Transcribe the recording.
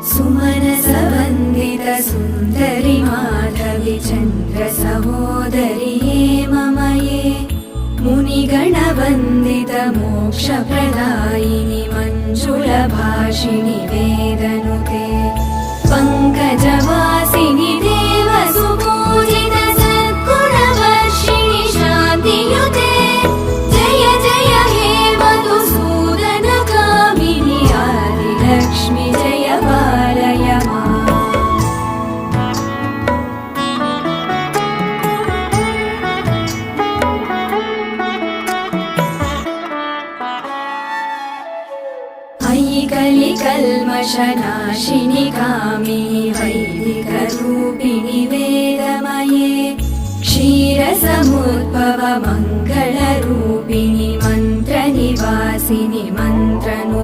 सुमनसवन्दित सुन्दरि माधवि चन्द्र सहोदरि हेममये मुनिगणवन्दित मोक्षप्रदायिनि मञ्जुलभाषिणि वेदनुते पङ्कजवासिनि देवसुपूजित सद्गुणवर्षिणि शान्तियुते जय जय हे मधुसूदन कामिनि आदिलक्ष्मि जय पालय माम्। अयि कलिकल्मषनाशिनि कामिनि वैदिकरूपिणि वेदमये क्षीरसमुद्भव मङ्गलरूपिणि मन्त्रनिवासिनि मन्त्रनु